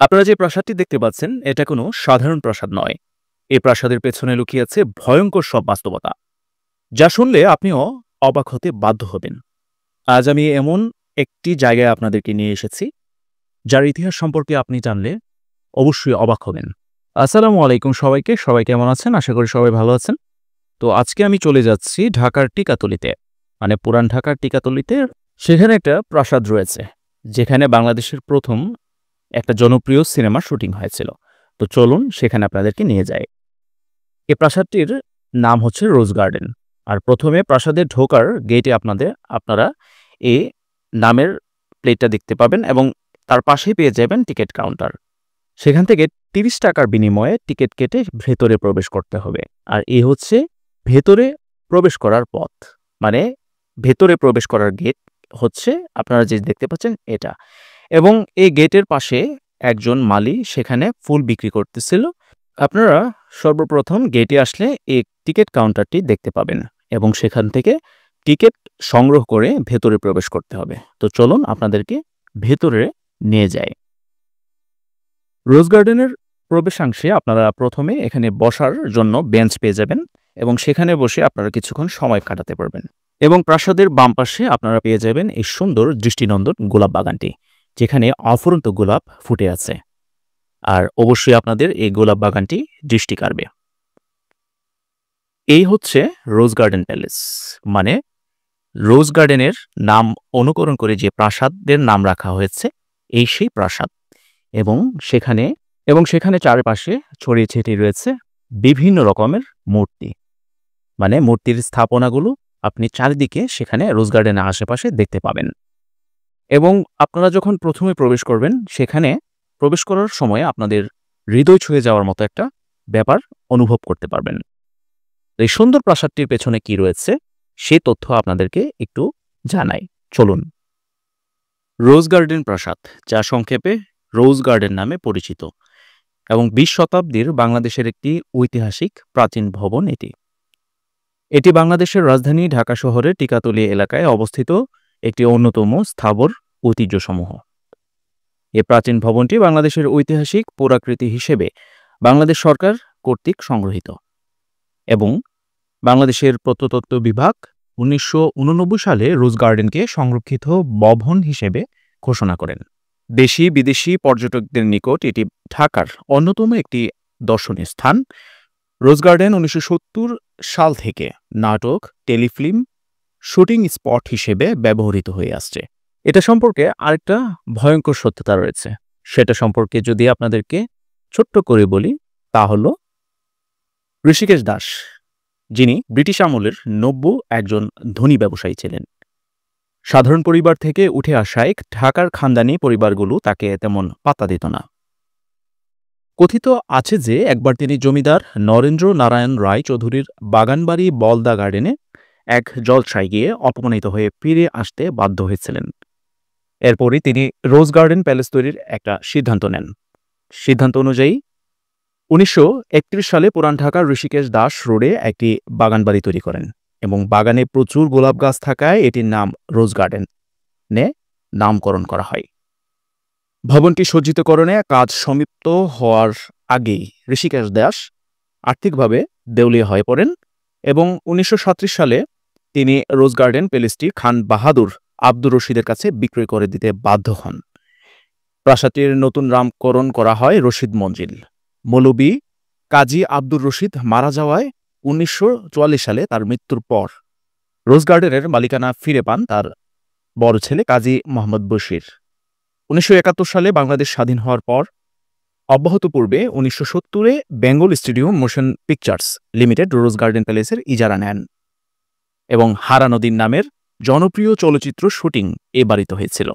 আপনারা যে প্রাসাদটি দেখতে পাচ্ছেন এটা কোনো সাধারণ প্রাসাদ নয়। এই প্রাসাদের পেছনে লুকিয়ে আছে ভয়ঙ্কর সব বাস্তবতা, যা শুনলে আপনিও অবাক হতে বাধ্য হবেন। আজ আমি এমন একটি জায়গায় আপনাদেরকে নিয়ে এসেছি যার ইতিহাস সম্পর্কে আপনি জানলে অবশ্যই অবাক হবেন। আসসালামু আলাইকুম সবাইকে। সবাই কেমন আছেন? আশা করি সবাই ভালো আছেন। তো আজকে আমি চলে যাচ্ছি ঢাকার টিকাতলিতে, মানে পুরান ঢাকার টিকাতলিতে। সেখানে একটা প্রাসাদ রয়েছে যেখানে বাংলাদেশের প্রথম একটা জনপ্রিয় সিনেমার শুটিং হয়েছিল। তো চলুন সেখানে আপনাদেরকে নিয়ে যাই। এই প্রাসাদটির নাম হচ্ছে রোজ গার্ডেন। আর প্রথমে প্রাসাদে ঢোকার গেটে আপনারা এই নামের প্লেটটা দেখতে পাবেন এবং তার পাশেই পেয়ে যাবেন টিকিট কাউন্টার। সেখান থেকে ৩০ টাকার বিনিময়ে টিকিট কেটে ভেতরে প্রবেশ করতে হবে। আর এই হচ্ছে ভেতরে প্রবেশ করার পথ, মানে ভেতরে প্রবেশ করার গেট হচ্ছে আপনারা যে দেখতে পাচ্ছেন এটা। এবং এই গেটের পাশে একজন মালি সেখানে ফুল বিক্রি করতেছিল। আপনারা সর্বপ্রথম গেটে আসলে এই টিকিট কাউন্টারটি দেখতে পাবেন এবং সেখান থেকে টিকিট সংগ্রহ করে ভেতরে প্রবেশ করতে হবে। তো চলুন আপনাদেরকে ভেতরে নিয়ে যাই। রোজ গার্ডেনের প্রবেশাংশে আপনারা প্রথমে এখানে বসার জন্য বেঞ্চ পেয়ে যাবেন এবং সেখানে বসে আপনারা কিছুক্ষণ সময় কাটাতে পারবেন। এবং প্রাসাদের বাম পাশে আপনারা পেয়ে যাবেন এই সুন্দর দৃষ্টিনন্দন গোলাপ বাগানটি, যেখানে অফুরন্ত গোলাপ ফুটে আছে। আর অবশ্যই আপনাদের এই গোলাপ বাগানটি দৃষ্টি কাড়বে। এই হচ্ছে রোজ গার্ডেন প্যালেস, মানে রোজ গার্ডেনের নাম অনুকরণ করে যে প্রাসাদের নাম রাখা হয়েছে এই সেই প্রাসাদ। এবং সেখানে চারপাশে ছড়িয়ে ছিটিয়ে রয়েছে বিভিন্ন রকমের মূর্তি, মানে মূর্তির স্থাপনাগুলো আপনি চারিদিকে সেখানে রোজ গার্ডেনের আশেপাশে দেখতে পাবেন। এবং আপনারা যখন প্রথমে প্রবেশ করবেন সেখানে প্রবেশ করার সময় আপনাদের হৃদয় ছুঁয়ে যাওয়ার মতো একটা ব্যাপার অনুভব করতে পারবেন। এই সুন্দর প্রাসাদটির পেছনে কি রয়েছে সেই তথ্য আপনাদেরকে একটু জানাই, চলুন। রোজ গার্ডেন প্রাসাদ, যা সংক্ষেপে রোজ গার্ডেন নামে পরিচিত এবং ২০ শতাব্দীর বাংলাদেশের একটি ঐতিহাসিক প্রাচীন ভবন। এটি বাংলাদেশের রাজধানী ঢাকা শহরের টিকাতলী এলাকায় অবস্থিত একটি অন্যতম স্থাবর ঐতিহ্যসমূহ। এই প্রাচীন ভবনটি বাংলাদেশের ঐতিহাসিক পুরাকৃতি হিসেবে বাংলাদেশ সরকার কর্তৃক সংগৃহীত এবং বাংলাদেশের প্রত্নতত্ত্ব বিভাগ ১৯৮৯ সালে রোজ গার্ডেনকে সংরক্ষিত ভবন হিসেবে ঘোষণা করেন। দেশি বিদেশি পর্যটকদের নিকট এটি ঢাকার অন্যতম একটি দর্শনীয় স্থান। রোজ গার্ডেন ১৯৭০ সাল থেকে নাটক, টেলিফিল্ম শুটিং স্পট হিসেবে ব্যবহৃত হয়ে আসছে। এটা সম্পর্কে আরেকটা ভয়ঙ্কর সত্যতা রয়েছে, সেটা সম্পর্কে যদি আপনাদেরকে ছোট্ট করে বলি তা হল ঋষিকেশ দাস, যিনি ব্রিটিশ আমলের নব্য একজন ধনী ব্যবসায়ী ছিলেন। সাধারণ পরিবার থেকে উঠে আসায় ঢাকার খানদানি পরিবারগুলো তাকে তেমন পাত্তা দিত না। কথিত আছে যে একবার তিনি জমিদার নরেন্দ্র নারায়ণ রায় চৌধুরীর বাগানবাড়ি বলদা গার্ডেনে এক জলসায় গিয়ে অপমানিত হয়ে ফিরে আসতে বাধ্য হয়েছিলেন। এরপরই তিনি রোজ গার্ডেন প্যালেস তৈরির একটা সিদ্ধান্ত নেন। সিদ্ধান্ত অনুযায়ী ১৯৩১ সালে পুরান ঢাকার ঋষিকেশ দাস রোডে একটি বাগানবাড়ি তৈরি করেন এবং বাগানে প্রচুর গোলাপ গাছ থাকায় এটির নাম রোজ গার্ডেনে নামকরণ করা হয়। ভবনটি সজ্জিতকরণে কাজ সমাপ্ত হওয়ার আগেই ঋষিকেশ দাস আর্থিকভাবে দেউলিয়া হয়ে পড়েন এবং ১৯৩৭ সালে তিনি রোজ গার্ডেন প্যালেসটি খান বাহাদুর আব্দুর রশিদের কাছে বিক্রয় করে দিতে বাধ্য হন। প্রাসাদটির নতুন নামকরণ করা হয় রশিদ মঞ্জিল। মৌলভী কাজী আব্দুর রশিদ মারা যাওয়ায় ১৯৪৪ সালে তার মৃত্যুর পর রোজ গার্ডেনের মালিকানা ফিরে পান তার বড় ছেলে কাজী মোহাম্মদ বশির। ১৯৭১ সালে বাংলাদেশ স্বাধীন হওয়ার পর অব্যাহত পূর্বে ১৯৭০-এ Bengal stadium motion pictures limited rose garden প্যালেসের ইজারা নেন এবং হারানো দিন নামের জনপ্রিয় চলচ্চিত্র শুটিং এ বাড়িতে হয়েছিল।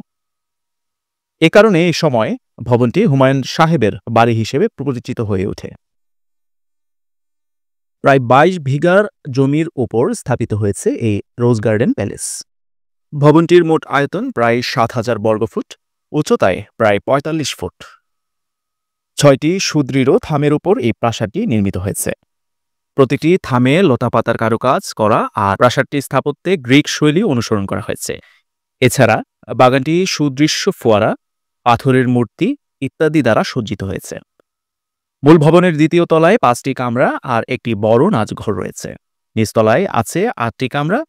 এ কারণে এই সময় ভবনটি হুমায়ুন সাহেবের বাড়ি হিসেবে পরিচিত হয়ে ওঠে। প্রায় ২২ বিঘার জমির উপর স্থাপিত হয়েছে এই রোজ গার্ডেন প্যালেস। ভবনটির মোট আয়তন প্রায় ৭,০০০ বর্গফুট, উচ্চতায় প্রায় ৪৫ ফুট। ৬টি সুদৃঢ় থামের উপর এই প্রাসাদটি নির্মিত হয়েছে। প্রতিটি থামে লতাপাতার কারুকাজ করা আর প্রাসাদটির স্থাপত্যে গ্রিক শৈলী অনুসরণ করা হয়েছে। এছাড়া বাগানটি সুদৃশ্য ফোয়ারা, পাথরের মূর্তি ইত্যাদি দ্বারা সজ্জিত হয়েছে। মূল ভবনের দ্বিতীয় তলায় 5টি কামরা আর একটি বড় নাচঘর রয়েছে। নিচতলায় আছে 8টি কামরা।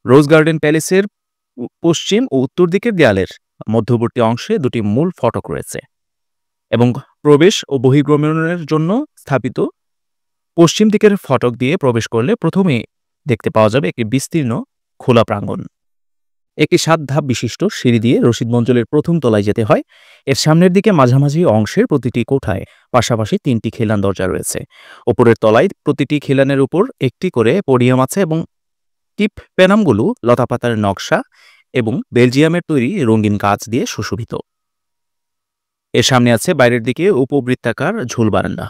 রোজ গার্ডেন প্যালেসের পশ্চিম ও উত্তর দিকের দেয়ালের মধ্যবর্তী অংশে 2টি মূল ফটক রয়েছে এবং প্রবেশ ও বহির্গমনের জন্য স্থাপিত পশ্চিম দিকের ফটক দিয়ে প্রবেশ করলে প্রথমে দেখতে পাওয়া যাবে একটি বিস্তীর্ণ খোলা প্রাঙ্গণ। একটি 7 ধাপ বিশিষ্ট সিঁড়ি দিয়ে রশিদ মঞ্জিলের প্রথম তলায় যেতে হয়। এর সামনের দিকে মাঝামাঝি অংশের প্রতিটি কোঠায় পাশাপাশি 3টি খিলান দরজা রয়েছে। ওপরের তলায় প্রতিটি খিলানের উপর একটি করে পোডিয়াম আছে এবং টিপ প্যানামগুলো লতাপাতার নকশা এবং বেলজিয়ামের তৈরি রঙিন কাচ দিয়ে সুশোভিত। এর সামনে আছে বাইরের দিকে উপবৃত্তাকার ঝুল বারান্দা।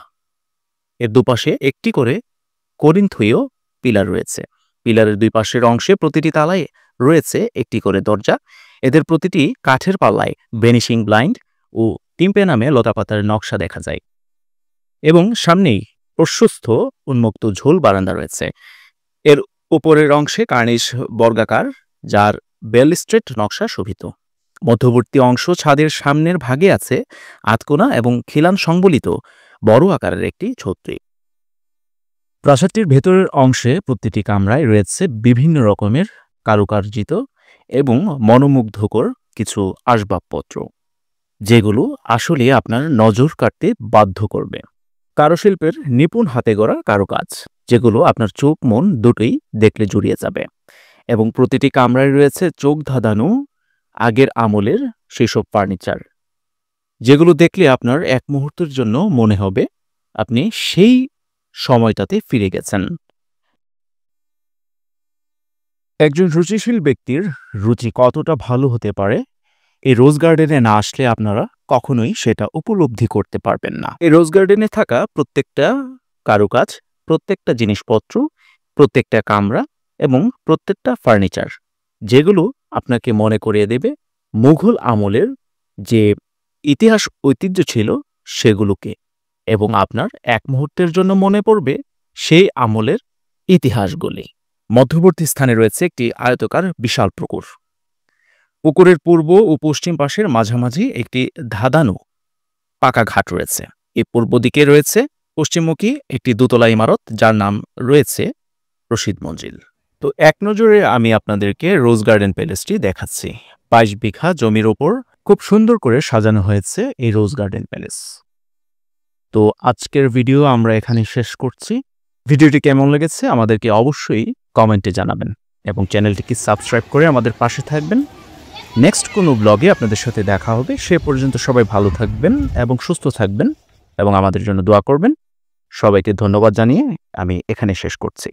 এর দুপাশে একটি করে করিন্থীয় পিলার রয়েছে। পিলারের দুই পাশের অংশে প্রতিটি তালায় রয়েছে একটি করে দরজা। এদের প্রতিটি কাঠের পাল্লায় ভেনিশিং ব্লাইন্ড ও টিম্পেনামে লতাপাতার নকশা দেখা যায় এবং সামনেই প্রশস্ত উন্মুক্ত ঝোল বারান্দা রয়েছে। এর উপরের অংশে কার্নিশ বর্গাকার, যার বেলস্ট্রেট নকশা শোভিত। মধ্যবর্তী অংশ ছাদের সামনের ভাগে আছে আতকোনা এবং খিলান সংবলিত বড় আকারের একটি ছত্রি। প্রাসাদটির ভেতরের অংশে প্রতিটি কামরায় রয়েছে বিভিন্ন রকমের কারুকার্জিত এবং মনোমুগ্ধকর কিছু আসবাবপত্র, যেগুলো আসলে আপনার নজর কাটতে বাধ্য করবে। কারুশিল্পের নিপুণ হাতে গড়া কারুকাজ, যেগুলো আপনার চোখ মন দুটোই দেখলে জুড়িয়ে যাবে। এবং প্রতিটি কামরায় রয়েছে চোখ ধাঁধানো আগের আমলের সেসব ফার্নিচার, যেগুলো দেখলে আপনার এক মুহূর্তের জন্য মনে হবে আপনি সেই সময়টাতে ফিরে গেছেন। একজন রুচিশীল ব্যক্তির রুচি কতটা ভালো হতে পারে এই রোজ গার্ডেনে না আসলে আপনারা কখনোই সেটা উপলব্ধি করতে পারবেন না। এই রোজ গার্ডেনে থাকা প্রত্যেকটা কারুকাজ, প্রত্যেকটা জিনিসপত্র, প্রত্যেকটা কামরা এবং প্রত্যেকটা ফার্নিচার, যেগুলো আপনাকে মনে করিয়ে দেবে মুঘল আমলের যে ইতিহাস ঐতিহ্য ছিল সেগুলোকে, এবং আপনার এক মুহূর্তের জন্য মনে পড়বে সেই আমলের ইতিহাসগুলি। মধ্যবর্তী স্থানে রয়েছে একটি আয়তাকার বিশাল পুকুর। পুকুরের পূর্ব ও পশ্চিম পাশের মাঝামাঝি একটি ধাঁধানো পাকা ঘাট রয়েছে। এর পূর্ব দিকে রয়েছে পশ্চিমমুখী একটি দোতলা ইমারত, যার নাম রয়েছে রশিদ মঞ্জিল। তো এক নজরে আমি আপনাদেরকে রোজ গার্ডেন প্যালেসটি দেখাচ্ছি। 22 বিঘা জমির ওপর খুব সুন্দর করে সাজানো হয়েছে এই রোজ গার্ডেন প্যালেস। তো আজকের ভিডিও আমরা এখানে শেষ করছি। ভিডিওটি কেমন লেগেছে আমাদেরকে অবশ্যই কমেন্টে জানাবেন এবং চ্যানেলটিকে সাবস্ক্রাইব করে আমাদের পাশে থাকবেন। নেক্সট কোনো ব্লগে আপনাদের সাথে দেখা হবে। সে পর্যন্ত সবাই ভালো থাকবেন এবং সুস্থ থাকবেন এবং আমাদের জন্য দোয়া করবেন। সবাইকে ধন্যবাদ জানিয়ে আমি এখানে শেষ করছি।